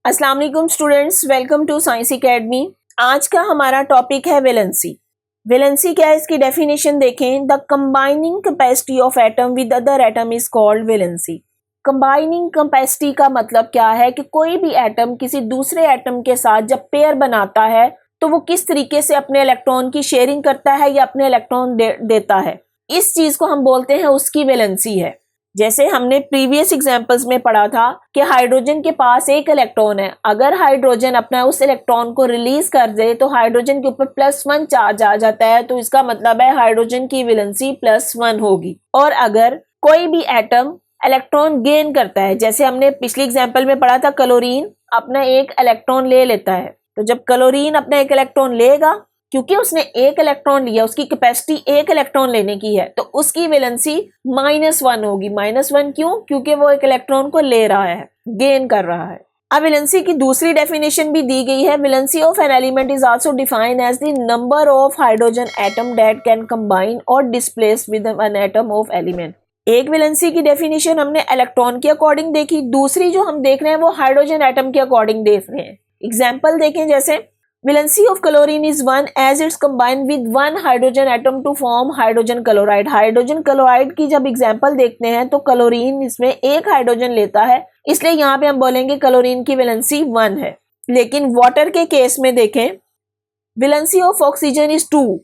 अस्सलाम वालेकुम students, welcome to science academy. आज का हमारा टॉपिक है वैलेंसी। वैलेंसी क्या है, इसकी डेफिनेशन देखें। The combining capacity of atom with other atom is called valency. Combining capacity का मतलब क्या है कि कोई भी एटम किसी दूसरे एटम के साथ जब पेयर बनाता है तो वो किस तरीके से अपने इलेक्ट्रॉन की शेयरिंग करता है या अपने इलेक्ट्रॉन देता है, इस चीज को हम बोलते हैं उसकी वैलेंसी है। जैसे हमने प्रीवियस एग्जांपल्स में पढ़ा था कि हाइड्रोजन के पास एक इलेक्ट्रॉन है, अगर हाइड्रोजन अपना उस इलेक्ट्रॉन को रिलीज कर दे तो हाइड्रोजन के ऊपर +1 चार्ज आ जाता है, तो इसका मतलब है हाइड्रोजन की वैलेंसी +1 होगी। और अगर कोई भी एटम इलेक्ट्रॉन गेन करता है, जैसे हमने पिछली एग्जाम्पल में पढ़ा था क्लोरीन अपना एक इलेक्ट्रॉन ले लेता है, तो जब क्लोरीन अपना एक इलेक्ट्रॉन लेगा, क्योंकि उसने एक इलेक्ट्रॉन लिया, उसकी कैपेसिटी एक इलेक्ट्रॉन लेने की है, तो उसकी वैलेंसी -1 होगी। -1 क्यों? क्योंकि वो एक इलेक्ट्रॉन को ले रहा है, गेन कर रहा है। अब वैलेंसी की दूसरी डेफिनेशन भी दी गई है। Valency of an element is also defined as the number of hydrogen atom that can combine or displace with an atom of element. एक वैलेंसी की डेफिनेशन हमने इलेक्ट्रॉन के अकॉर्डिंग देखी, दूसरी जो हम देख रहे हैं वो हाइड्रोजन एटम के अकॉर्डिंग देख रहे हैं। एग्जाम्पल देखें, जैसे valency of chlorine is 1 as it's combined with 1 hydrogen atom to form hydrogen chloride. Hydrogen chloride की जब एग्जांपल देखते हैं तो क्लोरीन इसमें एक हाइड्रोजन लेता है, इसलिए यहाँ पे हम बोलेंगे क्लोरीन की वैलेंसी 1 है। लेकिन वाटर के केस में देखें, valency of oxygen is 2।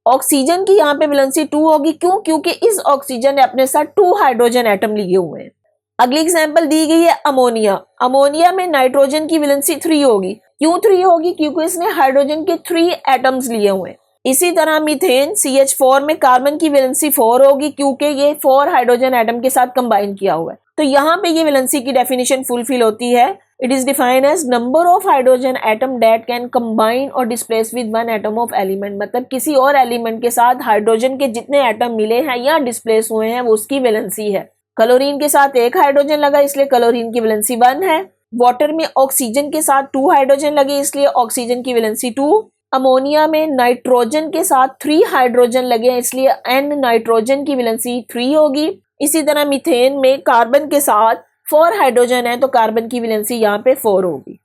Oxygen की यहाँ पे वैलेंसी 2 होगी। क्यों? क्योंकि इस ऑक्सीजन ने अपने साथ 2 हाइड्रोजन एटम लिए हुए हैं। अगली एग्जाम्पल दी गई है अमोनिया। अमोनिया में नाइट्रोजन की वैलेंसी 3 होगी। क्यों 3 होगी? क्योंकि इसने हाइड्रोजन के 3 एटम्स लिए हुए हैं। इसी तरह मीथेन CH4 में कार्बन की वैलेंसी 4 होगी, क्योंकि ये 4 हाइड्रोजन एटम के साथ कंबाइन किया हुआ है। तो यहाँ पे ये वैलेंसी की डेफिनेशन फुलफिल होती है। It is defined as number of hydrogen atom that can combine or displace with 1 atom of element. मतलब किसी और एलिमेंट के साथ हाइड्रोजन के जितने एटम मिले हैं या डिस्प्लेस हुए हैं वो उसकी वैलेंसी है। क्लोरीन के साथ एक हाइड्रोजन लगा, इसलिए क्लोरीन की वैलेंसी 1 है। वाटर में ऑक्सीजन के साथ 2 हाइड्रोजन लगे, इसलिए ऑक्सीजन की वैलेंसी 2। अमोनिया में नाइट्रोजन के साथ 3 हाइड्रोजन लगे, इसलिए N नाइट्रोजन की वैलेंसी 3 होगी। इसी तरह मीथेन में कार्बन के साथ 4 हाइड्रोजन है, तो कार्बन की वैलेंसी यहाँ पे 4 होगी।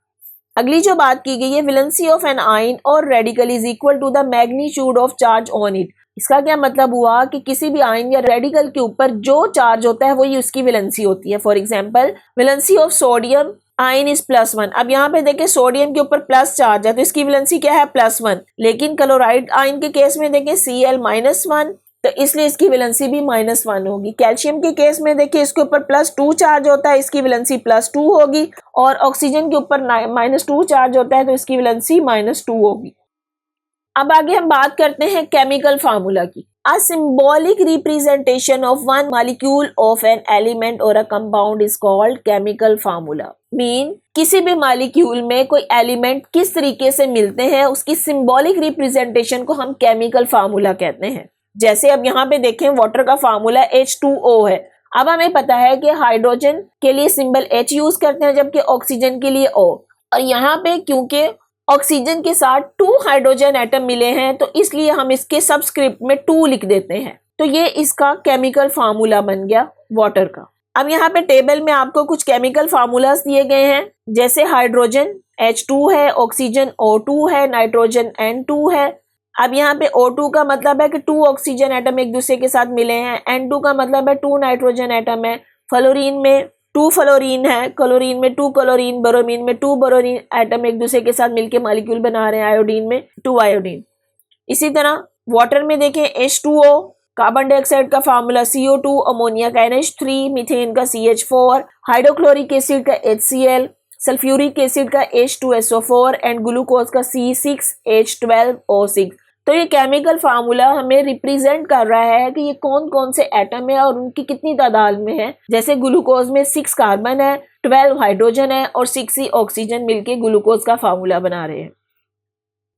अगली जो बात की गई है, वैलेंसी ऑफ एन आयन और radical is equal to the magnitude of charge on it. इसका क्या मतलब हुआ कि किसी भी आयन या रेडिकल के ऊपर जो चार्ज होता है वही उसकी वैलेंसी होती है। For example, valency of sodium ion is +1। अब यहाँ पे देखें सोडियम के ऊपर प्लस चार्ज है, तो इसकी वैलेंसी क्या है? +1। लेकिन क्लोराइड आयन के केस में देखें Cl-1, तो इसलिए इसकी वैलेंसी भी -1 होगी। कैल्शियम के केस में देखिए इसके ऊपर +2 चार्ज होता है, इसकी वैलेंसी +2 होगी। और ऑक्सीजन के ऊपर -2 चार्ज होता है, तो इसकी वैलेंसी -2 होगी। अब आगे हम बात करते हैं केमिकल फार्मूला की। A symbolic representation of one molecule of an element or a compound is called chemical formula. Mean किसी भी मॉलिक्यूल में कोई एलिमेंट किस तरीके से मिलते हैं उसकी सिंबॉलिक रिप्रेजेंटेशन को हम केमिकल फार्मूला कहते हैं। जैसे अब यहाँ पे देखें, वाटर का फार्मूला H2O है। अब हमें पता है कि हाइड्रोजन के लिए सिंबल H यूज करते हैं, जबकि ऑक्सीजन के लिए O। और यहाँ पे क्योंकि ऑक्सीजन के साथ 2 हाइड्रोजन एटम मिले हैं, तो इसलिए हम इसके सबस्क्रिप्ट में 2 लिख देते हैं। तो ये इसका केमिकल फार्मूला बन गया वाटर का। अब यहाँ पे टेबल में आपको कुछ केमिकल फार्मूलास दिए गए हैं। जैसे हाइड्रोजन H2 है, ऑक्सीजन O2 है, नाइट्रोजन N2 है। अब यहाँ पे O2 का मतलब है कि 2 ऑक्सीजन एटम एक दूसरे के साथ मिले हैं। N2 का मतलब है 2 नाइट्रोजन एटम है। फ्लोरीन में 2 फ्लोरीन है, क्लोरीन में 2 क्लोरीन, ब्रोमीन में 2 ब्रोमीन एटम एक दूसरे के साथ मिलकर मॉलिक्यूल बना रहे हैं। आयोडीन में 2 आयोडीन। इसी तरह वाटर में देखें H2O, कार्बन डाइऑक्साइड का फार्मूला CO2, अमोनिया का NH3, मीथेन का CH4, हाइड्रोक्लोरिक एसिड का HCl, सल्फ्यूरिक एसिड का H2SO4 एंड ग्लूकोज का C6H12O6। तो ये केमिकल फार्मूला हमें रिप्रेजेंट कर रहा है कि ये कौन कौन से एटम है और उनकी कितनी तादाद में है। जैसे ग्लूकोज में 6 कार्बन है, 12 हाइड्रोजन है और 6 ही ऑक्सीजन मिलके ग्लूकोज का फार्मूला बना रहे हैं।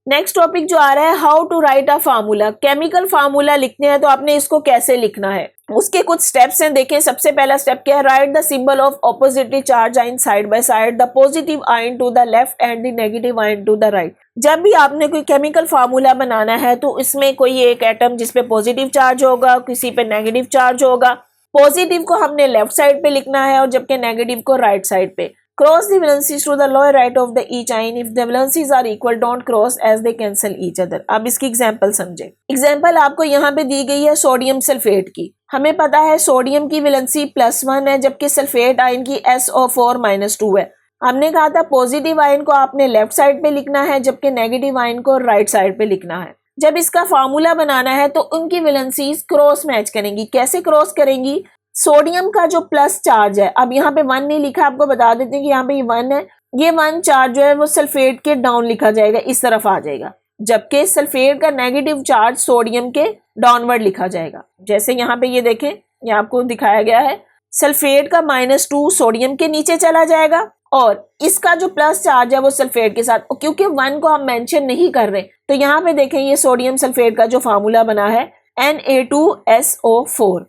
नेक्स्ट टॉपिक जो आ रहा है, how to write a formula. Chemical formula लिखने हैं तो आपने इसको कैसे लिखना है, उसके कुछ स्टेप्स हैं। देखें, सबसे पहला स्टेप क्या है? Write the symbol of oppositely charge ion side by side, the positive ion to the left and the negative ion to the right. जब भी आपने कोई केमिकल फार्मूला बनाना है तो इसमें कोई एक एटम जिसपे पॉजिटिव चार्ज होगा, किसी पे नेगेटिव चार्ज होगा। पॉजिटिव को हमने लेफ्ट साइड पे लिखना है और जबकि नेगेटिव को राइट साइड पे। Cross the valencies to the lower right of the each ion. If the valencies are equal, don't cross as they cancel each other. अब इसकी एग्जाम्पल समझे। एग्जाम्पल आपको यहाँ पे दी गई है सोडियम सल्फेट की। हमें पता है सोडियम की वैलेंसी +1 है, जबकि सल्फेट आयन की SO4 -2 है। हमने कहा था पॉजिटिव आयन को आपने लेफ्ट साइड पे लिखना है, जबकि नेगेटिव आयन को राइट साइड पे लिखना है। जब इसका फार्मूला बनाना है तो उनकी वैलेंसीज क्रॉस मैच करेंगी। कैसे क्रॉस करेंगी? सोडियम का जो प्लस चार्ज है, अब यहाँ पे 1 नहीं लिखा, आपको बता देते हैं कि यहाँ पे ये 1 है, ये 1 चार्ज जो है वो सल्फेट के डाउन लिखा जाएगा, इस तरफ आ जाएगा, जबकि सल्फेट का नेगेटिव चार्ज सोडियम के डाउनवर्ड लिखा जाएगा। जैसे यहाँ पे ये देखें, ये आपको दिखाया गया है, सल्फेट का -2 सोडियम के नीचे चला जाएगा और इसका जो प्लस चार्ज है वो सल्फेट के साथ, क्योंकि 1 को हम मेंशन नहीं कर रहे तो यहाँ पे देखें ये सोडियम सल्फेट का जो फार्मूला बना है Na2SO4,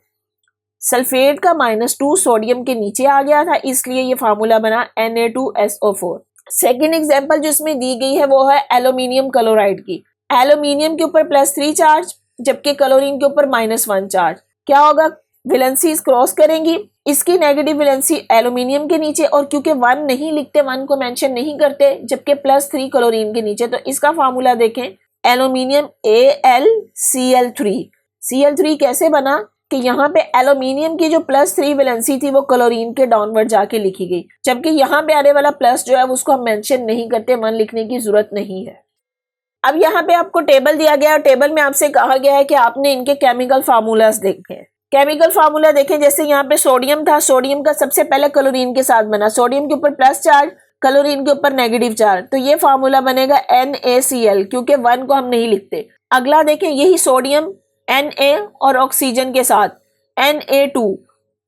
सल्फेट का -2 सोडियम के नीचे आ गया था, इसलिए ये फार्मूला बना Na2SO4। सेकेंड एग्जांपल जो इसमें दी गई है वो है एल्यूमिनियम क्लोराइड की। एल्यूमिनियम के ऊपर +3 चार्ज, जबकि क्लोरीन के ऊपर -1 चार्ज। क्या होगा? वैलेंसीज क्रॉस करेंगी, इसकी नेगेटिव वैलेंसी एल्यूमिनियम के नीचे, और क्योंकि 1 नहीं लिखते, 1 को मेंशन नहीं करते, जबकि +3 क्लोरीन के नीचे, तो इसका फार्मूला देखें, एल्यूमिनियम AlCl3। Cl3 कैसे बना कि यहाँ पे एल्यूमिनियम की जो +3 वैलेंसी थी वो क्लोरीन के डाउनवर्ड जाके लिखी गई, जबकि यहाँ पे आने वाला प्लस जो है उसको हम मेंशन नहीं करते, 1 लिखने की जरूरत नहीं है। अब यहाँ पे आपको टेबल दिया गया और टेबल में आपसे कहा गया है कि आपने इनके केमिकल फार्मूलाज देखे हैं। केमिकल फार्मूला देखें, जैसे यहाँ पे सोडियम था, सोडियम का सबसे पहले क्लोरीन के साथ बना, सोडियम के ऊपर प्लस चार्ज, क्लोरीन के ऊपर नेगेटिव चार्ज, तो ये फार्मूला बनेगा NaCl, क्योंकि 1 को हम नहीं लिखते। अगला देखें, यही सोडियम Na और ऑक्सीजन के साथ Na2,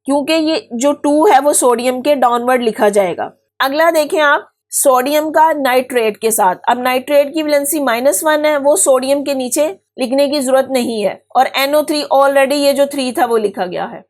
क्योंकि ये जो 2 है वो सोडियम के डाउनवर्ड लिखा जाएगा। अगला देखें आप, सोडियम का नाइट्रेट के साथ, अब नाइट्रेट की वैलेंसी -1 है, वो सोडियम के नीचे लिखने की जरूरत नहीं है, और NO3 ऑलरेडी ये जो 3 था वो लिखा गया है।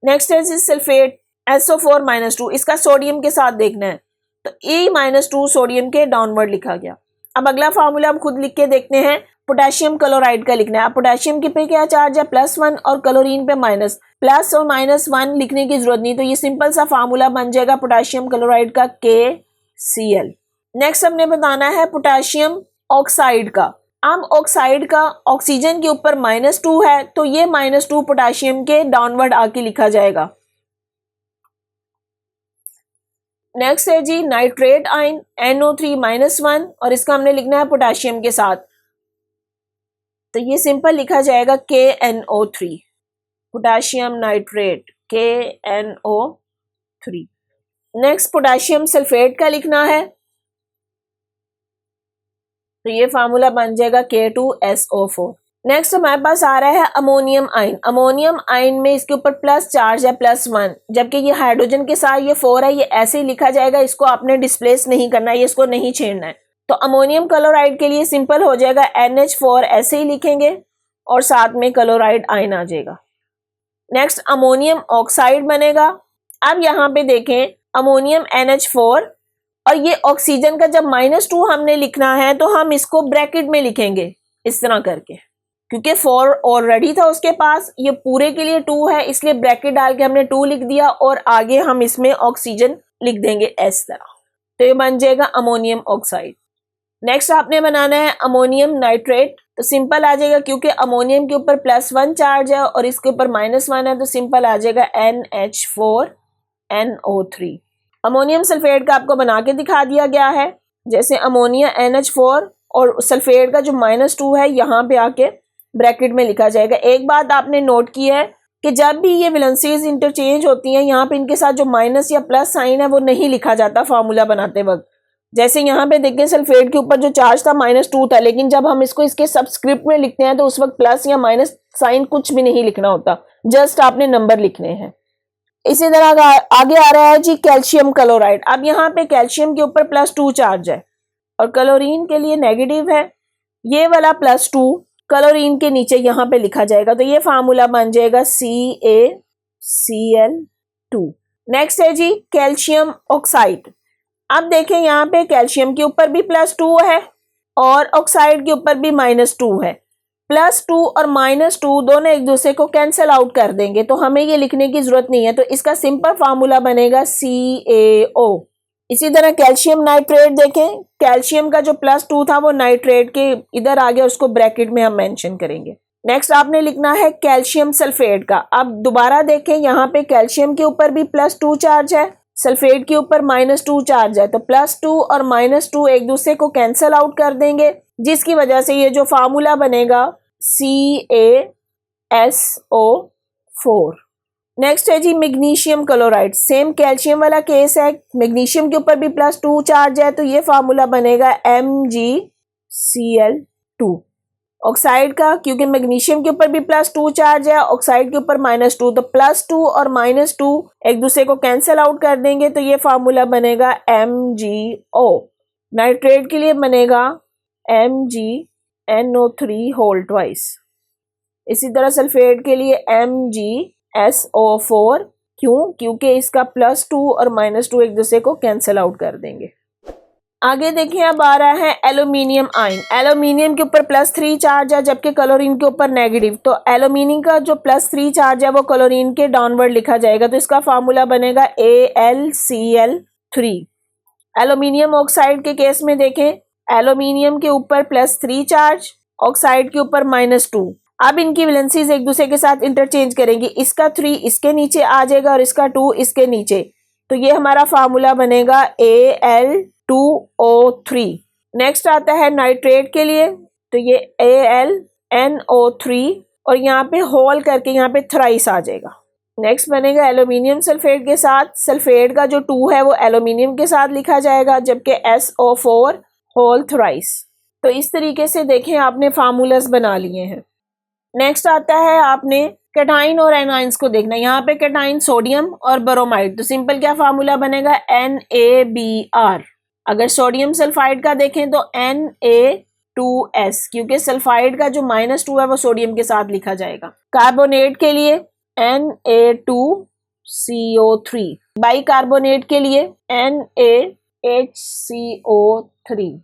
नेक्स्ट है सल्फेट SO4 -2, इसका सोडियम के साथ देखना है, तो E-2 सोडियम के डाउनवर्ड लिखा गया। अब अगला फार्मूला हम खुद लिख के देखते हैं, पोटेशियम क्लोराइड का लिखना है। अब पोटेशियम के पे क्या चार्ज है? +1 और क्लोरीन पे माइनस, प्लस और -1 लिखने की जरूरत नहीं, तो ये सिंपल सा फार्मूला बन जाएगा पोटेशियम क्लोराइड का KCl। नेक्स्ट हमने बताना है पोटेशियम ऑक्साइड का। अब ऑक्साइड का ऑक्सीजन के ऊपर -2 है, तो ये -2 पोटेशियम के डाउनवर्ड आके लिखा जाएगा। नेक्स्ट है जी नाइट्रेट आयन NO3 -1, और इसका हमने लिखना है पोटेशियम के साथ, तो ये सिंपल लिखा जाएगा KNO3, potassium nitrate KNO3। Next potassium sulphate का लिखना है, तो ये फार्मूला बन जाएगा K2SO4। नेक्स्ट हमारे पास आ रहा है अमोनियम आयन। अमोनियम आयन में इसके ऊपर प्लस चार्ज है +1, जबकि ये हाइड्रोजन के साथ ये 4 है, ये ऐसे ही लिखा जाएगा, इसको आपने डिस्प्लेस नहीं करना है, ये इसको नहीं छेड़ना है। तो अमोनियम क्लोराइड के लिए सिंपल हो जाएगा NH4 ऐसे ही लिखेंगे और साथ में क्लोराइड आयन आ जाएगा। नेक्स्ट अमोनियम ऑक्साइड बनेगा। अब यहाँ पे देखें अमोनियम NH4 और ये ऑक्सीजन का जब -2 हमने लिखना है तो हम इसको ब्रैकेट में लिखेंगे इस तरह करके, क्योंकि 4 ऑलरेडी था उसके पास, ये पूरे के लिए 2 है, इसलिए ब्रैकेट डाल के हमने 2 लिख दिया और आगे हम इसमें ऑक्सीजन लिख देंगे इस तरह, तो ये बन जाएगा अमोनियम ऑक्साइड। नेक्स्ट आपने बनाना है अमोनियम नाइट्रेट, तो सिंपल आ जाएगा, क्योंकि अमोनियम के ऊपर +1 चार्ज है और इसके ऊपर -1 है, तो सिंपल आ जाएगा NH4NO3। अमोनियम सल्फेट का आपको बना के दिखा दिया गया है, जैसे अमोनिया NH4 और सल्फेट का जो -2 है यहाँ पे आके ब्रैकेट में लिखा जाएगा। एक बात आपने नोट की है कि जब भी ये वैलेंसीज इंटरचेंज होती हैं, यहाँ पे इनके साथ जो माइनस या प्लस साइन है वो नहीं लिखा जाता फार्मूला बनाते वक्त। जैसे यहाँ पे देखिए सल्फेट के ऊपर जो चार्ज था -2 था, लेकिन जब हम इसको इसके सबस्क्रिप्ट में लिखते हैं तो उस वक्त प्लस या माइनस साइन कुछ भी नहीं लिखना होता, जस्ट आपने नंबर लिखने हैं। इसी तरह आगे आ रहा है जी कैल्शियम क्लोराइड। अब यहाँ पे कैल्शियम के ऊपर +2 चार्ज है और क्लोरीन के लिए नेगेटिव है, ये वाला +2 क्लोरीन के नीचे यहाँ पे लिखा जाएगा, तो ये फार्मूला बन जाएगा CaCl2। नेक्स्ट है जी कैल्शियम ऑक्साइड। अब देखें यहाँ पे कैल्शियम के ऊपर भी +2 है और ऑक्साइड के ऊपर भी -2 है। +2 और -2 दोनों एक दूसरे को कैंसिल आउट कर देंगे, तो हमें ये लिखने की जरूरत नहीं है, तो इसका सिंपल फार्मूला बनेगा CaO। इसी तरह कैल्शियम नाइट्रेट देखें, कैल्शियम का जो +2 था वो नाइट्रेट के इधर आ गया, उसको ब्रैकेट में हम मेंशन करेंगे। नेक्स्ट आपने लिखना है कैल्शियम सल्फेट का। अब दोबारा देखें, यहाँ पे कैल्शियम के ऊपर भी +2 चार्ज है, सल्फेट के ऊपर -2 चार्ज है, तो +2 और -2 एक दूसरे को कैंसल आउट कर देंगे, जिसकी वजह से ये जो फार्मूला बनेगा CaSO4। नेक्स्ट है G magnesium chloride. Same calcium वाला केस है, मैग्नीशियम के ऊपर भी +2 चार्ज है, तो ये फार्मूला बनेगा MgCl2। ऑक्साइड का, क्योंकि मैग्नीशियम के ऊपर भी +2 चार्ज है, ऑक्साइड के ऊपर -2, तो +2 और -2 एक दूसरे को कैंसल आउट कर देंगे, तो ये फार्मूला बनेगा MgO। नाइट्रेट के लिए बनेगा MgNO3 इसी तरह सल्फेट के लिए MgSO4। क्यों? क्योंकि इसका +2 और -2 एक दूसरे को कैंसल आउट कर देंगे। आगे देखिए, अब आ रहा है एल्यूमिनियम आयन। एल्यूमिनियम के ऊपर +3 चार्ज है, जबकि क्लोरीन के ऊपर नेगेटिव, तो एल्यूमिनियम का जो +3 चार्ज है वो क्लोरीन के डाउनवर्ड लिखा जाएगा, तो इसका फार्मूला बनेगा AlCl3। एल्यूमिनियम ऑक्साइड के केस में देखें, एल्यूमिनियम के ऊपर +3 चार्ज, ऑक्साइड के ऊपर -2। अब इनकी वैलेंसीज एक दूसरे के साथ इंटरचेंज करेंगे, इसका 3 इसके नीचे आ जाएगा और इसका 2 इसके नीचे, तो ये हमारा फार्मूला बनेगा Al2O3। नेक्स्ट आता है नाइट्रेट के लिए, तो ये AlNO3 और यहाँ पे होल करके यहाँ पे थ्राइस आ जाएगा। नेक्स्ट बनेगा एल्यूमिनियम सल्फेट के साथ, सल्फेट का जो 2 है वो एल्यूमिनियम के साथ लिखा जाएगा, जबकि SO4 होल थ्राइस। तो इस तरीके से देखें आपने फार्मूलास बना लिए हैं। नेक्स्ट आता है आपने कैटाइन और एनाइंस को देखना। यहाँ पे कैटाइन सोडियम और ब्रोमाइड, तो सिंपल क्या फार्मूला बनेगा NaBr। अगर सोडियम सल्फाइड का देखें तो Na2S, क्योंकि सल्फाइड का जो -2 है वो सोडियम के साथ लिखा जाएगा। कार्बोनेट के लिए Na2CO3, बाइकार्बोनेट के लिए NaHCO3।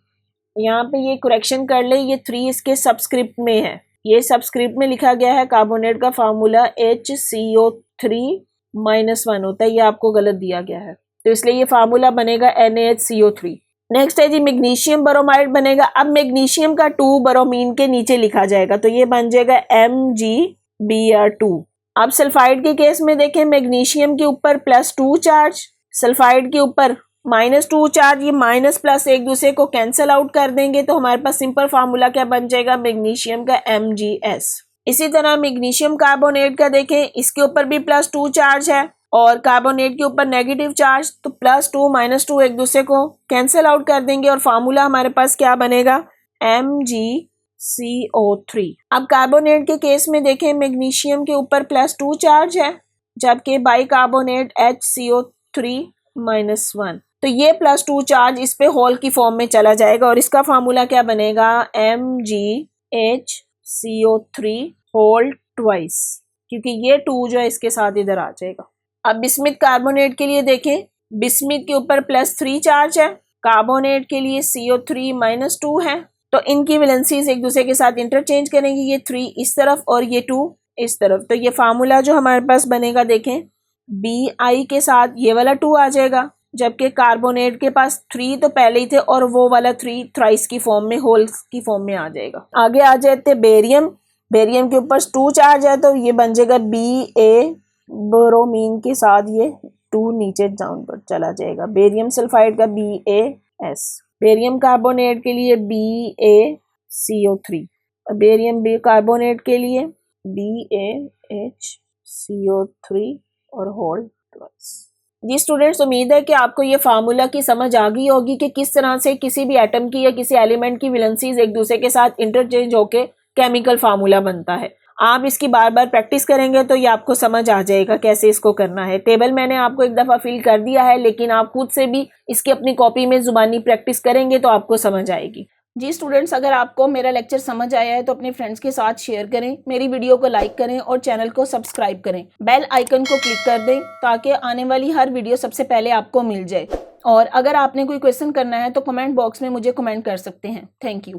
यहाँ पे ये करेक्शन कर ले, ये 3 इसके सबस्क्रिप्ट में है, ये सबस्क्रिप्ट में लिखा गया है। कार्बोनेट का फार्मूला HCO3-1 होता है, ये आपको गलत दिया गया है, तो इसलिए ये फार्मूला बनेगा NaHCO3। नेक्स्ट है जी मैग्नीशियम ब्रोमाइड बनेगा। अब मैग्नीशियम का 2 ब्रोमीन के नीचे लिखा जाएगा, तो ये बन जाएगा MgBr2। अब सल्फाइड के केस में देखें, मैग्नीशियम के ऊपर +2 चार्ज, सल्फाइड के ऊपर -2 चार्ज, ये माइनस प्लस एक दूसरे को कैंसल आउट कर देंगे, तो हमारे पास सिंपल फार्मूला क्या बन जाएगा मैग्नीशियम का Mgs। इसी तरह मैग्नीशियम कार्बोनेट का देखें, इसके ऊपर भी +2 चार्ज है और कार्बोनेट के ऊपर नेगेटिव चार्ज, तो +2 -2 एक दूसरे को कैंसल आउट कर देंगे और फार्मूला हमारे पास क्या बनेगा MgCO3। अब कार्बोनेट के केस में देखें, मैग्नीशियम के ऊपर +2 चार्ज है, जबकि बाइकार्बोनेट HCO3-1, तो ये +2 चार्ज इस पे होल की फॉर्म में चला जाएगा और इसका फार्मूला क्या बनेगा MgHCO3 क्योंकि ये 2 जो है इसके साथ इधर आ जाएगा। अब बिस्मिथ कार्बोनेट के लिए देखें, बिस्मिथ के ऊपर +3 चार्ज है, कार्बोनेट के लिए CO3-2 है, तो इनकी वैलेंसीज एक दूसरे के साथ इंटरचेंज करेंगे, ये 3 इस तरफ और ये 2 इस तरफ, तो ये फार्मूला जो हमारे पास बनेगा देखें Bi के साथ ये वाला 2 आ जाएगा, जबकि कार्बोनेट के पास 3 तो पहले ही थे और वो वाला 3 थ्राइस की फॉर्म में, होल्स की फॉर्म में आ जाएगा। आगे आ जाते बेरियम, बेरियम के ऊपर 2 चार्ज है, तो ये बन जाएगा Ba, ब्रोमीन के साथ ये 2 नीचे डाउन पर चला जाएगा, बेरियम सल्फाइड का BaS। बेरियम कार्बोनेट के लिए BaCO3, बेरियम कार्बोनेट के लिए BaHCO3 और होल ट्वाइस। जी स्टूडेंट्स, उम्मीद है कि आपको ये फार्मूला की समझ आ गई होगी कि किस तरह से किसी भी एटम की या किसी एलिमेंट की वैलेंसीज एक दूसरे के साथ इंटरचेंज होके केमिकल फार्मूला बनता है। आप इसकी बार बार प्रैक्टिस करेंगे तो ये आपको समझ आ जाएगा कैसे इसको करना है। टेबल मैंने आपको एक दफ़ा फिल कर दिया है, लेकिन आप खुद से भी इसकी अपनी कॉपी में ज़ुबानी प्रैक्टिस करेंगे तो आपको समझ आएगी। जी स्टूडेंट्स, अगर आपको मेरा लेक्चर समझ आया है तो अपने फ्रेंड्स के साथ शेयर करें, मेरी वीडियो को लाइक करें और चैनल को सब्सक्राइब करें, बेल आइकन को क्लिक कर दें ताकि आने वाली हर वीडियो सबसे पहले आपको मिल जाए। और अगर आपने कोई क्वेश्चन करना है तो कमेंट बॉक्स में मुझे कमेंट कर सकते हैं। Thank you.